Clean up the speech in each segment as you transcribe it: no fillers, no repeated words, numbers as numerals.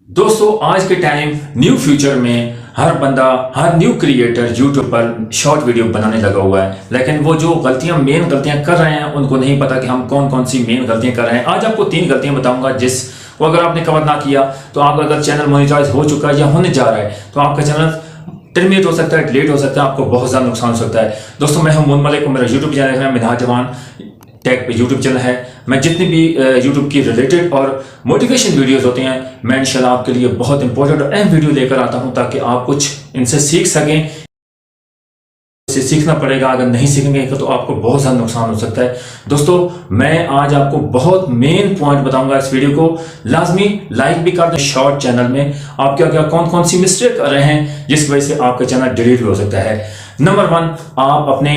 दोस्तों आज के टाइम न्यू फ्यूचर में हर बंदा हर न्यू क्रिएटर यूट्यूब पर शॉर्ट वीडियो बनाने लगा हुआ है, लेकिन वो जो मेन गलतियां कर रहे हैं उनको नहीं पता कि हम कौन कौन सी मेन गलतियां कर रहे हैं। आज आपको 3 गलतियां बताऊंगा जिसको अगर आपने कवर ना किया तो आपका अगर चैनल मोनेटाइज हो चुका है या होने जा रहा है तो आपका चैनल टर्मिनेट हो सकता है, डिलीट हो सकता है, आपको बहुत ज़्यादा नुकसान हो सकता है। दोस्तों मैं हूं मोहम्मद मलिक, मेरा यूट्यूब चैनल है मिनहाज जवान टेक पे यूट्यूब चैनल है। मैं जितनी भी यूट्यूब की रिलेटेड और मोटिवेशन वीडियोस होती हैं मैं इंशाल्लाह आपके लिए बहुत इंपॉर्टेंट और अहम वीडियो लेकर आता हूं ताकि आप कुछ इनसे सीख सकें। इसे सीखना पड़ेगा, अगर नहीं सीखेंगे तो आपको बहुत ज़्यादा नुकसान हो सकता है। दोस्तों मैं आज आपको बहुत मेन पॉइंट बताऊंगा, इस वीडियो को लाजमी लाइक भी कर दें। शॉर्ट चैनल में आप क्या कौन कौन सी मिस्टेक कर रहे हैं जिसकी वजह से आपका चैनल डिलीट भी हो सकता है। नंबर 1, आप अपने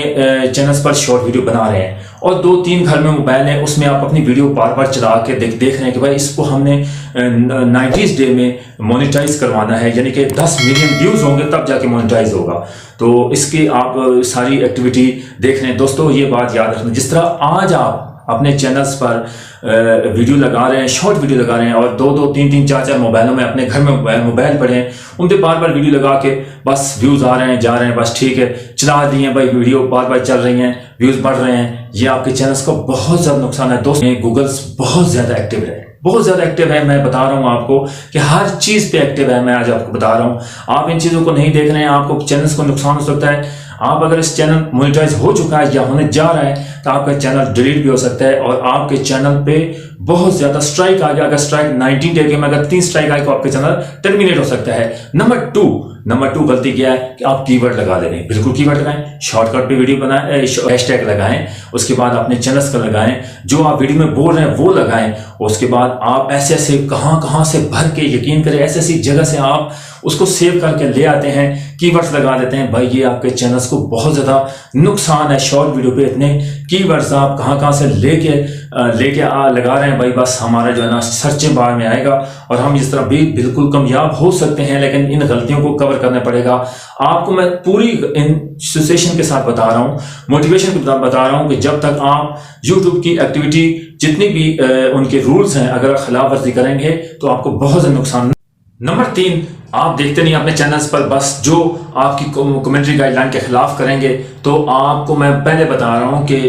चैनल्स पर शॉर्ट वीडियो बना रहे हैं और 2-3 घर में मोबाइल है, उसमें आप अपनी वीडियो बार बार चला के देख रहे हैं कि भाई इसको हमने 90s डे में मोनेटाइज करवाना है, यानी कि 10 मिलियन व्यूज होंगे तब जाके मोनेटाइज होगा। तो इसकी आप सारी एक्टिविटी देख रहे हैं। दोस्तों ये बात याद रखना, जिस तरह आज आप अपने चैनल्स पर वीडियो लगा रहे हैं, शॉर्ट वीडियो लगा रहे हैं और 2-2, 3-3, 4-4 मोबाइलों में अपने घर में मोबाइल पड़े हैं, उन पर बार बार वीडियो लगा के बस व्यूज आ रहे हैं जा रहे हैं, बस ठीक है चला दिए भाई, वीडियो बार बार चल रही हैं, व्यूज बढ़ रहे हैं, ये आपके चैनल्स को बहुत ज्यादा नुकसान है। दोस्तों गूगल्स बहुत ज्यादा एक्टिव है, बहुत ज्यादा एक्टिव है। मैं बता रहा हूं आपको कि हर चीज पे एक्टिव है। मैं आज आपको बता रहा हूं, आप इन चीजों को नहीं देख रहे हैं, आपको चैनल्स को नुकसान हो सकता है। आप अगर इस चैनल मोनेटाइज हो चुका है या होने जा रहा है तो आपका चैनल डिलीट भी हो सकता है और आपके चैनल पे बहुत ज्यादा स्ट्राइक आ गया। अगर स्ट्राइक 19 डे में अगर 3 स्ट्राइक आए तो आपका चैनल टर्मिनेट हो सकता है। नंबर 2 गलती क्या है कि आप कीवर्ड लगा दे रहे हैं। बिल्कुल कीवर्ड लगाएं, शॉर्टकट पे वीडियो बनाएं, हैशटैग लगाएं, उसके बाद अपने चैनल्स का लगाएं, जो आप वीडियो में बोल रहे हैं वो लगाएं। उसके बाद आप ऐसे कहां से भर के, यकीन करें ऐसी जगह से आप उसको सेव करके ले आते हैं, कीवर्ड्स लगा देते हैं। भाई ये आपके चैनल्स को बहुत ज्यादा नुकसान है। शॉर्ट वीडियो पे इतने कीवर्ड्स आप कहां से लेके लगा रहे हैं, भाई बस हमारा जो है ना सर्चिंग बार में आएगा और हम इस तरह भी बिल्कुल कामयाब हो सकते हैं, लेकिन इन गलतियों को कवर करना पड़ेगा। आपको मैं पूरी इन सिचुएशन के साथ बता रहा हूं, मोटिवेशन के साथ बता रहा हूं कि जब तक आप YouTube की एक्टिविटी जितनी भी उनके रूल्स हैं अगर खिलाफ वर्जी करेंगे तो आपको बहुत ज्यादा नुकसान। नंबर 3, आप देखते नहीं अपने चैनल्स पर, बस जो आपकी कमेंट्री गाइडलाइन के खिलाफ करेंगे तो आपको मैं पहले बता रहा हूं कि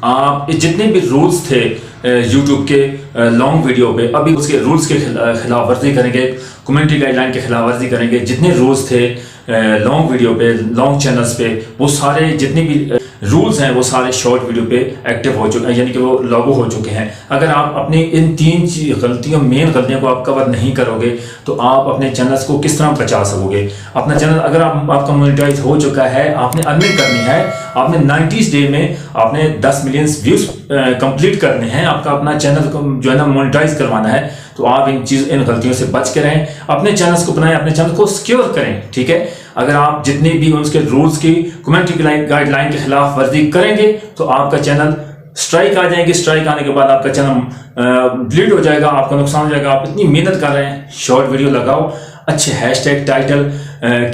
आप जितने भी रूल्स थे YouTube के लॉन्ग वीडियो पे, अभी उसके रूल्स के खिलाफ वर्जी करेंगे, कमेंट्री गाइडलाइन के खिलाफ वर्जी करेंगे। जितने रूल्स थे लॉन्ग वीडियो पे, लॉन्ग चैनल्स पे, वो सारे जितने भी रूल्स हैं वो सारे शॉर्ट वीडियो पे एक्टिव हो चुके हैं, यानी कि वो लागू हो चुके हैं। अगर आप अपनी इन 3 मेन गलतियों को आप कवर नहीं करोगे तो आप अपने चैनल्स को किस तरह बचा सकोगे। अपना चैनल अगर आपका मोनेटाइज हो चुका है, आपने अर्निंग करनी है, आपने 90 डे में आपने 10 मिलियन व्यूज कंप्लीट करने हैं, आपका अपना चैनल जो है ना मोनेटाइज करवाना है, तो आप इन गलतियों से बच के रहें, अपने चैनल्स को बनाएं, अपने चैनल को सिक्योर करें। ठीक है, अगर आप जितने भी उसके रूल्स की कमेंट्री गाइडलाइन के खिलाफ वर्जी करेंगे तो आपका चैनल स्ट्राइक आ जाएंगे, स्ट्राइक आने के बाद आपका चैनल डिलीट हो जाएगा, आपका नुकसान हो जाएगा। आप इतनी मेहनत कर रहे हैं, शॉर्ट वीडियो लगाओ, अच्छे हैशटैग टाइटल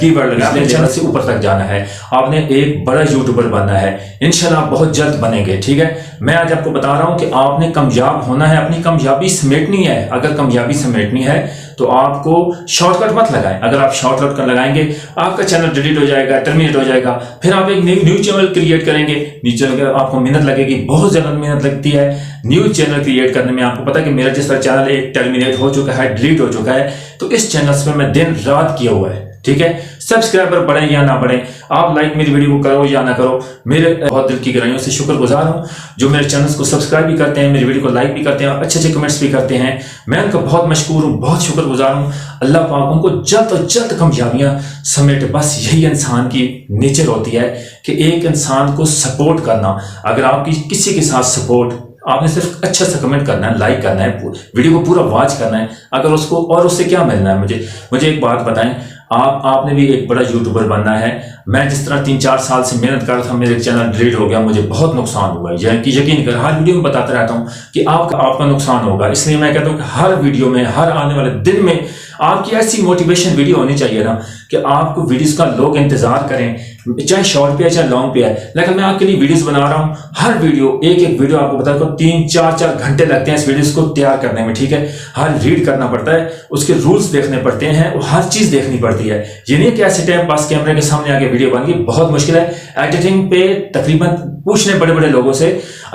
कीवर्ड लगा, अपने चैनल से ऊपर तक जाना है, आपने एक बड़ा यूट्यूबर बनना है, इंशाल्लाह बहुत जल्द बनेंगे। ठीक है, मैं आज आपको बता रहा हूं कि आपने कामयाब होना है, अपनी कामयाबी समेटनी है। अगर कामयाबी समेटनी है तो आपको शॉर्टकट मत लगाएं। अगर आप शॉर्टकट कर लगाएंगे आपका चैनल डिलीट हो जाएगा, टर्मिनेट हो जाएगा, फिर आप एक न्यू चैनल क्रिएट करेंगे। न्यू चैनल आपको मेहनत लगेगी, बहुत ज्यादा मेहनत लगती है न्यू चैनल क्रिएट करने में। आपको पता है कि मेरा जिस तरह चैनल एक टर्मिनेट हो चुका है, डिलीट हो चुका है, तो इस चैनल पे मैं दिन रात किया हुआ है। ठीक है, सब्सक्राइबर बढ़े या ना बढ़े, आप लाइक मेरी वीडियो को करो या ना करो, मेरे बहुत दिल की गहराइयों से शुक्रगुजार हूं जो मेरे चैनल्स को सब्सक्राइब भी करते हैं, मेरी वीडियो को लाइक भी करते हैं और अच्छे कमेंट्स भी करते हैं। मैं उनका बहुत मशकूर हूं, बहुत शुक्रगुजार हूं। अल्लाह पाक उनको जल्द और जल्द कामयाबियां समेटे। बस यही इंसान की नेचर होती है कि एक इंसान को सपोर्ट करना। अगर आपकी किसी के साथ सपोर्ट, आपने सिर्फ अच्छा सा कमेंट करना है, लाइक करना है, वीडियो को पूरा वॉच करना है। अगर उसको और उससे क्या मिलना है, मुझे एक बात बताएं, आपने भी एक बड़ा यूट्यूबर बनना है। मैं जिस तरह 3-4 साल से मेहनत कर रहा था, मेरे चैनल डिलीट हो गया, मुझे बहुत नुकसान हुआ। यकीन कर हर वीडियो में बताता रहता हूं कि आपका नुकसान होगा। इसलिए मैं कहता हूं कि हर वीडियो में, हर आने वाले दिन में आपकी ऐसी मोटिवेशन वीडियो होनी चाहिए ना कि आपको वीडियोस का लोग इंतजार करें चाहे शॉर्ट पे है चाहे लॉन्ग पे है, लेकिन मैं आपके लिए वीडियोस बना रहा हूँ। हर वीडियो एक एक वीडियो आपको बता दूं 3-4 घंटे लगते हैं इस वीडियोस को तैयार करने में, ठीक है। हर रीड करना पड़ता है, उसके रूल्स देखने पड़ते हैं, हर चीज देखनी पड़ती है। ये नहीं कि ऐसे टाइम पास कैमरे के सामने आके वीडियो बन गई, बहुत मुश्किल है। एडिटिंग पे तकरीबन पूछने बड़े बड़े लोगों से,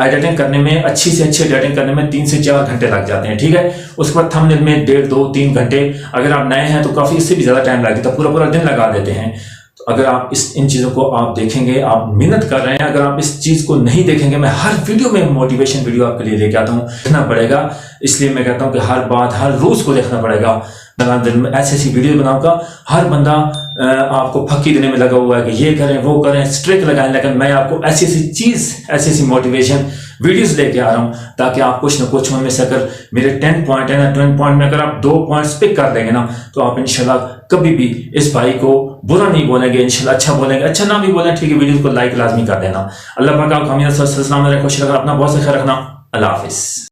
एडिटिंग करने में अच्छी से अच्छी एडिटिंग करने में 3 से 4 घंटे लग जाते हैं, ठीक है। उसके बाद थंबनेल में 1.5, 2, 3 घंटे, अगर आप नए हैं तो काफी इससे भी ज्यादा टाइम लगता है, पूरा दिन लगा देते हैं। तो अगर आप इन चीजों को आप देखेंगे, आप मेहनत कर रहे हैं, अगर आप इस चीज को नहीं देखेंगे, मैं हर वीडियो में मोटिवेशन वीडियो आपके लिए लेके आता हूँ, देखना पड़ेगा। इसलिए मैं कहता हूँ कि हर बात, हर रोज को देखना पड़ेगा। मैं ऐसी वीडियो बनाऊंगा, हर बंदा आपको फक्की देने में लगा हुआ है कि ये करें वो करें, स्ट्रिक लगाएं, लेकिन मैं आपको ऐसी मोटिवेशन वीडियोस लेके आ रहा हूं ताकि आप कुछ ना कुछ उनमें से, अगर मेरे 10 पॉइंट है ना, 10 पॉइंट में अगर आप 2 पॉइंट्स पिक कर लेंगे ना, तो आप इंशाल्लाह कभी भी इस भाई को बुरा नहीं बोलेंगे, इंशाल्लाह अच्छा बोलेंगे। अच्छा ना भी बोलें, ठीक है, वीडियो को लाइक लाजमी कर देना। अल्लाह पाक आपको हमेशा सलामत रखे, खुश रखना, अपना बहुत सा ख्याल रखना। अल्लाह हाफिज।